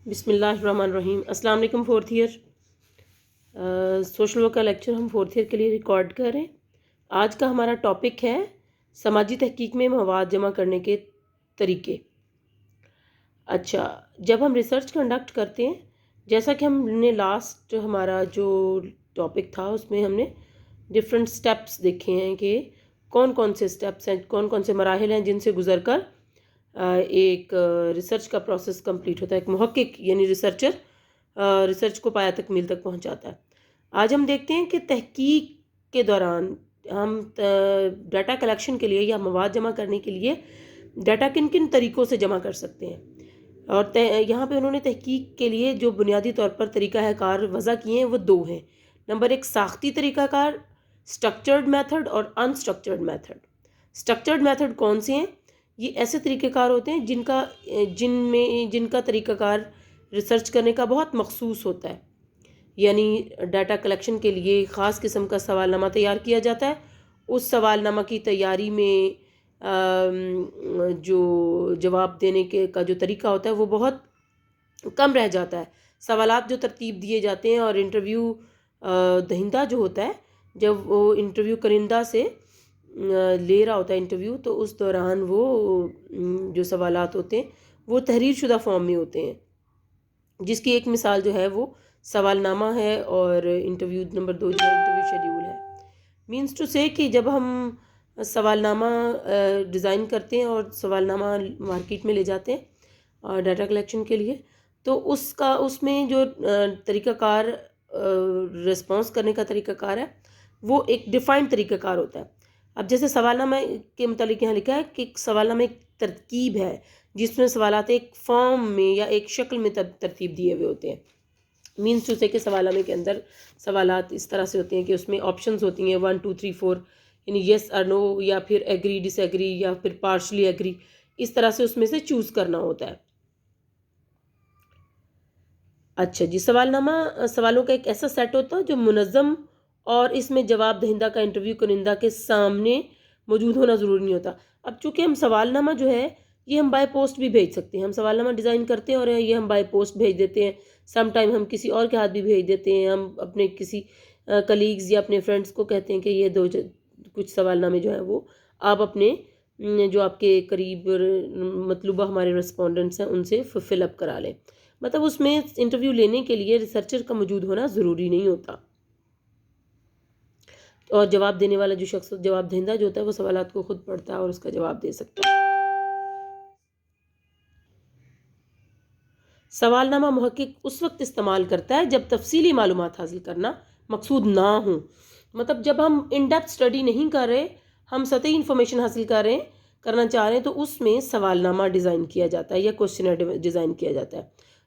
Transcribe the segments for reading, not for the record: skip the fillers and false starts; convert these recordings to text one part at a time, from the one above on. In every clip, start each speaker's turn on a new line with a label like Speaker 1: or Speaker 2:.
Speaker 1: بسم اللہ الرحمن الرحیم. السلام علیکم فورتھ ایئر. سوشل ورک کا لیکچر ہم فورتھ ایئر کے لیے ریکارڈ کر رہے ہیں. آج کا ہمارا ٹاپک ہے سماجی تحقیق میں مواد جمع کرنے کے طریقے. اچھا، جب ہم ریسرچ کنڈکٹ کرتے ہیں، جیسا کہ ہم نے لاسٹ ہمارا جو ٹاپک تھا اس میں ہم نے ڈفرینٹ سٹیپس دیکھے ہیں کہ کون کون سے سٹیپس ہیں، کون کون سے مراحل ہیں جن سے گزر کر ایک ریسرچ کا پروسیس کمپلیٹ ہوتا ہے. ایک محقق یعنی ریسرچر ریسرچ کو پایہ تکمیل تک پہنچاتا ہے. آج ہم دیکھتے ہیں کہ تحقیق کے دوران ہم ڈیٹا کلیکشن کے لیے یا مواد جمع کرنے کے لیے ڈیٹا کن کن طریقوں سے جمع کر سکتے ہیں. اور یہاں پہ انہوں نے تحقیق کے لیے جو بنیادی طور پر طریقہ کار وضع کیے ہیں وہ دو ہیں. نمبر ایک ساختی طریقہ کار، اسٹرکچرڈ میتھڈ، اور انسٹرکچرڈ میتھڈ. اسٹرکچرڈ میتھڈ کون سے ہیں؟ یہ ایسے طریقہ کار ہوتے ہیں جن کا طریقہ کار ریسرچ کرنے کا بہت مخصوص ہوتا ہے. یعنی ڈیٹا کلیکشن کے لیے خاص قسم کا سوال نامہ تیار کیا جاتا ہے. اس سوال نامہ کی تیاری میں جو جواب دینے کا جو طریقہ ہوتا ہے وہ بہت کم رہ جاتا ہے. سوالات جو ترتیب دیے جاتے ہیں اور انٹرویو دہندہ جو ہوتا ہے جب وہ انٹرویو کرندہ سے لے رہا ہوتا ہے انٹرویو، تو اس دوران وہ جو سوالات ہوتے ہیں وہ تحریر شدہ فارم میں ہوتے ہیں، جس کی ایک مثال جو ہے وہ سوال نامہ ہے اور انٹرویو نمبر 2 جو ہے انٹرویو شیڈیول ہے. مینس ٹو سے کہ جب ہم سوال نامہ ڈیزائن کرتے ہیں اور سوال نامہ مارکیٹ میں لے جاتے ہیں ڈیٹا کلیکشن کے لیے، تو اس میں جو طریقہ کار ریسپانس کرنے کا طریقہ کار ہے وہ ایک ڈیفائنڈ طریقہ کار ہوتا ہے. اب جیسے سوال نامہ کے متعلق یہاں لکھا ہے کہ سوال نامہ ایک ترکیب ہے جس میں سوالات ایک فارم میں یا ایک شکل میں ترتیب دیے ہوئے ہوتے ہیں. مینس ٹو سے کہ سوال نامے کے اندر سوالات اس طرح سے ہوتے ہیں کہ اس میں آپشنز ہوتی ہیں 1 2 3 4، یعنی یس اور نو، یا پھر ایگری ڈس ایگری، یا پھر پارشلی ایگری. اس طرح سے اس میں سے چوز کرنا ہوتا ہے. اچھا جی، سوال نامہ سوالوں کا ایک ایسا سیٹ ہوتا ہے جو منظم، اور اس میں جواب دہندہ کا انٹرویو کنندہ کے سامنے موجود ہونا ضروری نہیں ہوتا. اب چونکہ ہم سوال نامہ جو ہے یہ ہم بائی پوسٹ بھی بھیج سکتے ہیں. ہم سوال نامہ ڈیزائن کرتے ہیں اور یہ ہم بائی پوسٹ بھیج دیتے ہیں. سم ٹائم ہم کسی اور کے ہاتھ بھی بھیج دیتے ہیں. ہم اپنے کسی کلیگز یا اپنے فرینڈس کو کہتے ہیں کہ یہ کچھ سوال نامے جو ہیں وہ آپ اپنے جو آپ کے قریب مطلوبہ ہمارے رسپونڈنٹس ہیں ان سے فل اپ کرا لیں. مطلب اس میں انٹرویو لینے کے لیے ریسرچر کا موجود ہونا ضروری نہیں ہوتا، اور جواب دینے والا جو شخص جواب دہندہ جو ہوتا ہے وہ سوالات کو خود پڑھتا ہے اور اس کا جواب دے سکتا ہے. سوال نامہ محقق اس وقت استعمال کرتا ہے جب تفصیلی معلومات حاصل کرنا مقصود نہ ہوں. مطلب جب ہم ان ڈیپتھ اسٹڈی نہیں کر رہے، ہم سطحی انفارمیشن حاصل کرنا چاہ رہے ہیں، تو اس میں سوال نامہ ڈیزائن کیا جاتا ہے یا کوسچنر ڈیزائن کیا جاتا ہے.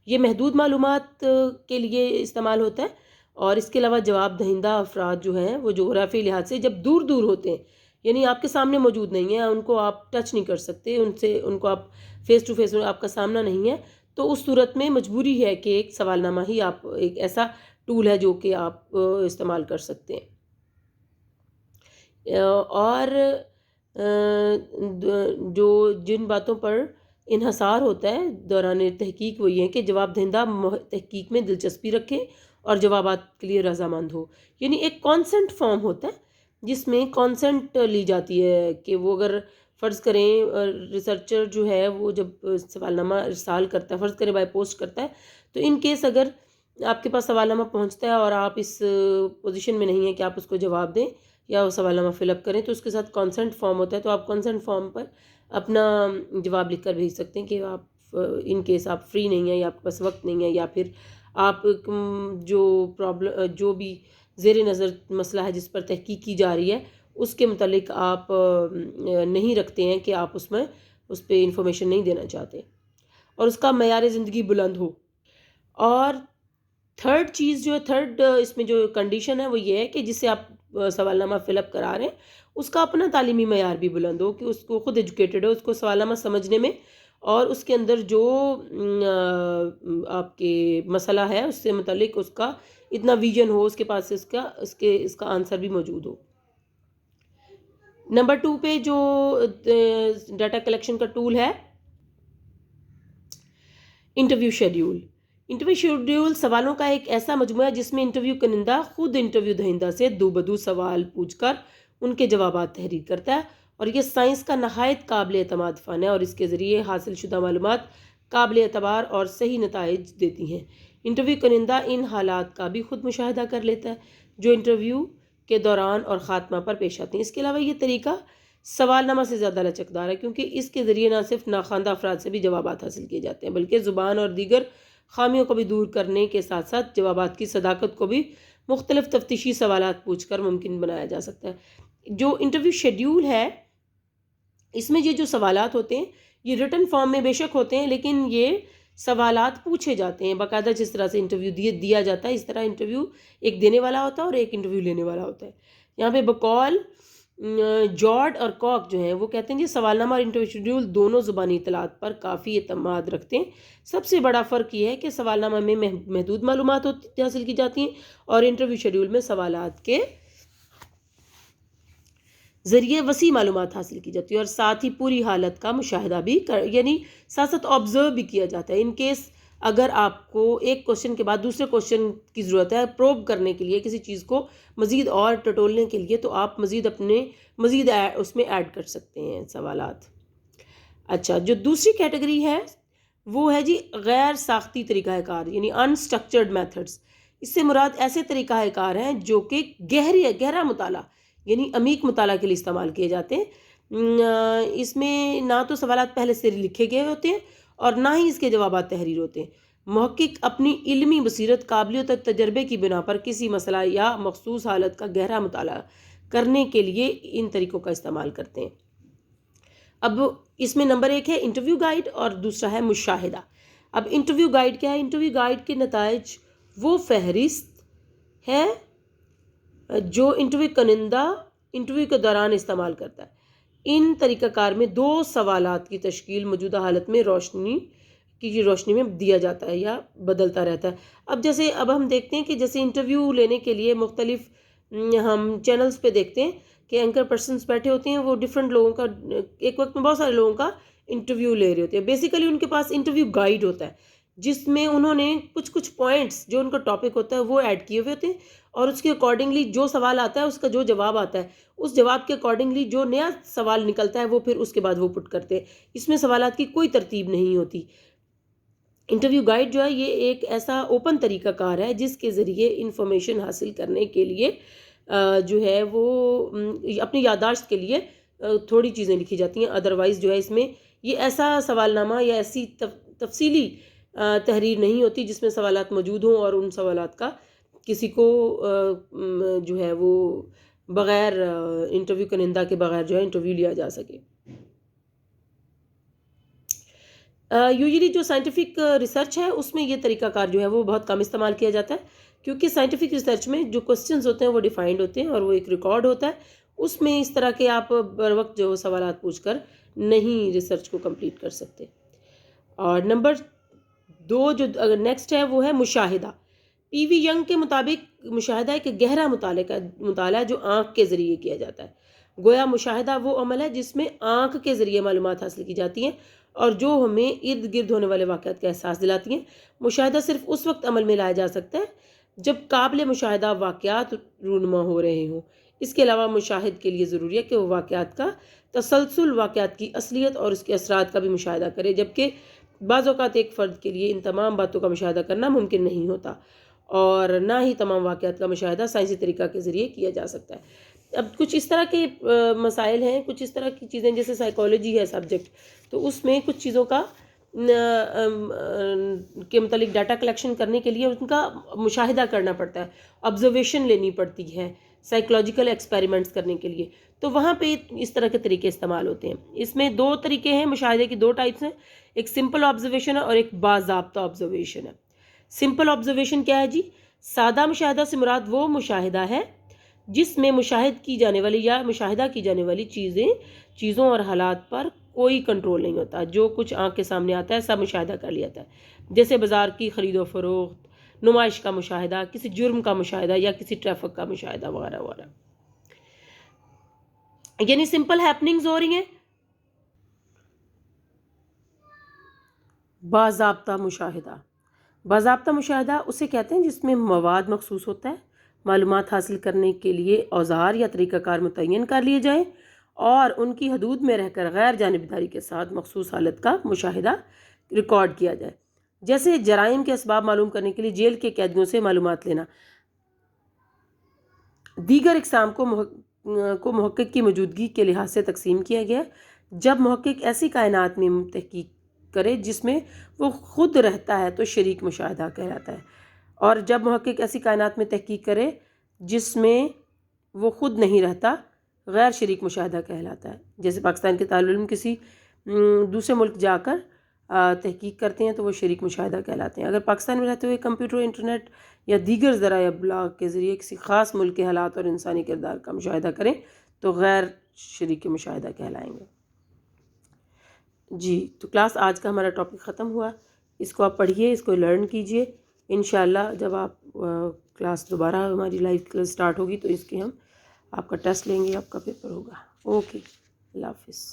Speaker 1: یہ محدود معلومات کے لیے استعمال ہوتا ہے. اور اس کے علاوہ جواب دہندہ افراد جو ہیں وہ جغرافی لحاظ سے جب دور دور ہوتے ہیں، یعنی آپ کے سامنے موجود نہیں ہیں، ان کو آپ ٹچ نہیں کر سکتے، ان کو آپ فیس ٹو فیس آپ کا سامنا نہیں ہے، تو اس صورت میں مجبوری ہے کہ ایک سوال نامہ ہی آپ ایک ایسا ٹول ہے جو کہ آپ استعمال کر سکتے ہیں. اور جن باتوں پر انحصار ہوتا ہے دوران تحقیق وہ یہ ہے کہ جواب دہندہ تحقیق میں دلچسپی رکھے اور جوابات کے لیے رضامند ہو. یعنی ایک کانسنٹ فارم ہوتا ہے جس میں کانسنٹ لی جاتی ہے کہ وہ اگر فرض کریں ریسرچر جو ہے وہ جب سوال نامہ ارسال کرتا ہے، فرض کریں بائی پوسٹ کرتا ہے، تو ان کیس اگر آپ کے پاس سوال نامہ پہنچتا ہے اور آپ اس پوزیشن میں نہیں ہیں کہ آپ اس کو جواب دیں یا وہ سوال نامہ فل اپ کریں، تو اس کے ساتھ کانسنٹ فارم ہوتا ہے. تو آپ کانسنٹ فارم پر اپنا جواب لکھ کر بھیج سکتے ہیں کہ آپ ان کیس آپ فری نہیں ہیں یا آپ کے پاس وقت نہیں ہے، یا پھر آپ جو بھی زیر نظر مسئلہ ہے جس پر تحقیق کی جا رہی ہے اس کے متعلق آپ نہیں رکھتے ہیں کہ آپ اس پہ انفارمیشن نہیں دینا چاہتے، اور اس کا معیار زندگی بلند ہو. اور تھرڈ چیز جو ہے، تھرڈ اس میں جو کنڈیشن ہے وہ یہ ہے کہ جس سے آپ سوال نامہ فل اپ کرا رہے ہیں اس کا اپنا تعلیمی معیار بھی بلند ہو، کہ اس کو خود ایجوکیٹڈ ہو، اس کو سوال نامہ سمجھنے میں اور اس کے اندر جو آپ کے مسئلہ ہے اس سے متعلق اس کا اتنا ویژن ہو، اس کے پاس اس کا آنسر بھی موجود ہو. نمبر 2 پہ جو ڈیٹا کلیکشن کا ٹول ہے انٹرویو شیڈیول. انٹرویو شیڈیول سوالوں کا ایک ایسا مجموعہ ہے جس میں انٹرویو کنندہ خود انٹرویو دہندہ سے دو بدو سوال پوچھ کر ان کے جوابات تحریر کرتا ہے، اور یہ سائنس کا نہایت قابل اعتماد فن ہے اور اس کے ذریعے حاصل شدہ معلومات قابل اعتبار اور صحیح نتائج دیتی ہیں۔ انٹرویو کنندہ ان حالات کا بھی خود مشاہدہ کر لیتا ہے جو انٹرویو کے دوران اور خاتمہ پر پیش آتے ہیں۔ اس کے علاوہ یہ طریقہ سوال نامہ سے زیادہ لچکدار ہے کیونکہ اس کے ذریعے نہ صرف ناخواندہ افراد سے بھی جوابات حاصل کیے جاتے ہیں بلکہ زبان اور دیگر خامیوں کو بھی دور کرنے کے ساتھ ساتھ جوابات کی صداقت کو بھی مختلف تفتیشی سوالات پوچھ کر ممکن بنایا جا سکتا ہے۔ جو انٹرویو شیڈیول ہے اس میں یہ جو سوالات ہوتے ہیں یہ ریٹن فارم میں بے شک ہوتے ہیں، لیکن یہ سوالات پوچھے جاتے ہیں باقاعدہ، جس طرح سے انٹرویو دیا جاتا ہے اس طرح انٹرویو ایک دینے والا ہوتا ہے اور ایک انٹرویو لینے والا ہوتا ہے۔ یہاں پہ بقول جارڈ اور کاک جو ہیں وہ کہتے ہیں کہ سوال نامہ اور انٹرویو شیڈیول دونوں زبانی اطلاعات پر کافی اعتماد رکھتے ہیں۔ سب سے بڑا فرق یہ ہے کہ سوال نامہ میں محدود معلومات حاصل کی جاتی ہیں اور انٹرویو شیڈیول میں سوالات کے ذریعے وسیع معلومات حاصل کی جاتی ہے اور ساتھ ہی پوری حالت کا مشاہدہ بھی یعنی ساتھ ساتھ آبزرو بھی کیا جاتا ہے۔ ان کیس اگر آپ کو ایک کوشچن کے بعد دوسرے کوشچن کی ضرورت ہے پروب کرنے کے لیے، کسی چیز کو مزید اور ٹٹولنے کے لیے، تو آپ مزید اس میں ایڈ کر سکتے ہیں سوالات۔ اچھا، جو دوسری کیٹیگری ہے وہ ہے جی غیر ساختی طریقہ کار یعنی انسٹرکچرڈ میتھڈز۔ اس سے مراد ایسے طریقہ کار ہیں جو کہ گہرا مطالعہ یعنی عمیق مطالعہ کے لیے استعمال کیے جاتے ہیں۔ اس میں نہ تو سوالات پہلے سے لکھے گئے ہوتے ہیں اور نہ ہی اس کے جوابات تحریر ہوتے ہیں۔ محقق اپنی علمی بصیرت، قابلیت اور تجربے کی بنا پر کسی مسئلہ یا مخصوص حالت کا گہرا مطالعہ کرنے کے لیے ان طریقوں کا استعمال کرتے ہیں۔ اب اس میں نمبر 1 ہے انٹرویو گائیڈ اور دوسرا ہے مشاہدہ۔ اب انٹرویو گائیڈ کیا ہے؟ انٹرویو گائیڈ کے نتائج وہ فہرست ہے جو انٹرویو کنندہ انٹرویو کے دوران استعمال کرتا ہے۔ ان طریقہ کار میں 2 سوالات کی تشکیل موجودہ حالت میں روشنی میں دیا جاتا ہے یا بدلتا رہتا ہے۔ اب ہم دیکھتے ہیں کہ جیسے انٹرویو لینے کے لیے مختلف ہم چینلز پہ دیکھتے ہیں کہ اینکر پرسنز بیٹھے ہوتے ہیں، وہ ڈیفرنٹ لوگوں کا ایک وقت میں بہت سارے لوگوں کا انٹرویو لے رہے ہوتے ہیں۔ بیسیکلی ان کے پاس انٹرویو گائیڈ ہوتا ہے جس میں انہوں نے کچھ پوائنٹس جو ان کا ٹاپک ہوتا ہے وہ ایڈ کیے ہوئے ہوتے ہیں، اور اس کے اکارڈنگلی جو سوال آتا ہے اس کا جو جواب آتا ہے اس جواب کے اکارڈنگلی جو نیا سوال نکلتا ہے وہ پھر اس کے بعد وہ پٹ کرتے ہیں۔ اس میں سوالات کی کوئی ترتیب نہیں ہوتی۔ انٹرویو گائیڈ جو ہے یہ ایک ایسا اوپن طریقہ کار ہے جس کے ذریعے انفارمیشن حاصل کرنے کے لیے جو ہے وہ اپنی یادداشت کے لیے تھوڑی چیزیں لکھی جاتی ہیں، ادروائز جو ہے اس میں یہ ایسا سوال نامہ یا ایسی تفصیلی تحریر نہیں ہوتی جس میں سوالات موجود ہوں اور ان سوالات کا کسی کو جو ہے وہ بغیر انٹرویو کنندہ کے بغیر جو ہے انٹرویو لیا جا سکے۔ یوزلی جو سائنٹیفک ریسرچ ہے اس میں یہ طریقہ کار جو ہے وہ بہت کم استعمال کیا جاتا ہے کیونکہ سائنٹیفک ریسرچ میں جو کوسچنز ہوتے ہیں وہ ڈیفائنڈ ہوتے ہیں اور وہ ایک ریکارڈ ہوتا ہے، اس میں اس طرح کے آپ بر وقت جو سوالات پوچھ کر نہیں ریسرچ کو کمپلیٹ کر سکتے۔ اور نمبر 2 جو نیکسٹ ہے وہ ہے مشاہدہ۔ پی وی ینگ کے مطابق مشاہدہ ایک گہرا مطالعہ جو آنکھ کے ذریعے کیا جاتا ہے۔ گویا مشاہدہ وہ عمل ہے جس میں آنکھ کے ذریعے معلومات حاصل کی جاتی ہیں اور جو ہمیں ارد گرد ہونے والے واقعات کا احساس دلاتی ہیں۔ مشاہدہ صرف اس وقت عمل میں لایا جا سکتا ہے جب قابل مشاہدہ واقعات رونما ہو رہے ہوں۔ اس کے علاوہ مشاہد کے لیے ضروری ہے کہ وہ واقعات کا تسلسل، واقعات کی اصلیت اور اس کے اثرات کا بھی مشاہدہ کرے، جبکہ بعض اوقات ایک فرد کے لیے ان تمام باتوں کا مشاہدہ کرنا ممکن نہیں ہوتا اور نہ ہی تمام واقعات کا مشاہدہ سائنسی طریقہ کے ذریعے کیا جا سکتا ہے۔ اب کچھ اس طرح کے مسائل ہیں، کچھ اس طرح کی چیزیں جیسے سائیکالوجی ہے سبجیکٹ، تو اس میں کچھ چیزوں کا کے متعلق ڈیٹا کلیکشن کرنے کے لیے ان کا مشاہدہ کرنا پڑتا ہے، آبزرویشن لینی پڑتی ہے سائیکولوجیکل ایکسپیریمنٹس کرنے کے لیے، تو وہاں پہ اس طرح کے طریقے استعمال ہوتے ہیں۔ اس میں 2 طریقے ہیں، مشاہدے کی 2 ٹائپس ہیں، ایک سمپل آبزرویشن ہے اور ایک باضابطہ آبزرویشن ہے۔ سمپل آبزرویشن کیا ہے جی؟ سادہ مشاہدہ سے مراد وہ مشاہدہ ہے جس میں مشاہد کی جانے والی یا مشاہدہ کی جانے والی چیزوں اور حالات پر کوئی کنٹرول نہیں ہوتا، جو کچھ آنکھ کے سامنے آتا ہے سب مشاہدہ کر لیا جاتا ہے، جیسے بازار کی خرید و فروخت، نمائش کا مشاہدہ، کسی جرم کا مشاہدہ یا کسی ٹریفک کا مشاہدہ وغیرہ وغیرہ، یعنی سمپل ہیپننگز ہو رہی ہیں۔ باضابطہ مشاہدہ باضابطہ مشاہدہ اسے کہتے ہیں جس میں مواد مخصوص ہوتا ہے، معلومات حاصل کرنے کے لیے اوزار یا طریقہ کار متعین کر لیے جائیں اور ان کی حدود میں رہ کر غیر جانبداری کے ساتھ مخصوص حالت کا مشاہدہ ریکارڈ کیا جائے، جیسے جرائم کے اسباب معلوم کرنے کے لیے جیل کے قیدیوں سے معلومات لینا۔ دیگر اقسام کو محقق کی موجودگی کے لحاظ سے تقسیم کیا گیا۔ جب محقق ایسی کائنات میں تحقیق کرے جس میں وہ خود رہتا ہے تو شریک مشاہدہ کہلاتا ہے، اور جب محقق ایسی کائنات میں تحقیق کرے جس میں وہ خود نہیں رہتا غیر شریک مشاہدہ کہلاتا ہے۔ جیسے پاکستان کے طالب علم کسی دوسرے ملک جا کر تحقیق کرتے ہیں تو وہ شریک مشاہدہ کہلاتے ہیں۔ اگر پاکستان میں رہتے ہوئے کمپیوٹر، انٹرنیٹ یا دیگر ذرائع ابلاغ کے ذریعے کسی خاص ملک کے حالات اور انسانی کردار کا مشاہدہ کریں تو غیر شریک مشاہدہ کہلائیں گے۔ جی تو کلاس آج کا ہمارا ٹاپک ختم ہوا، اس کو آپ پڑھیے، اس کو لرن کیجئے۔ انشاءاللہ جب آپ کلاس دوبارہ ہماری لائیو کلاس سٹارٹ ہوگی تو اس کے ہم آپ کا ٹیسٹ لیں گے، آپ کا پیپر ہوگا۔ اوکے، اللہ حافظ۔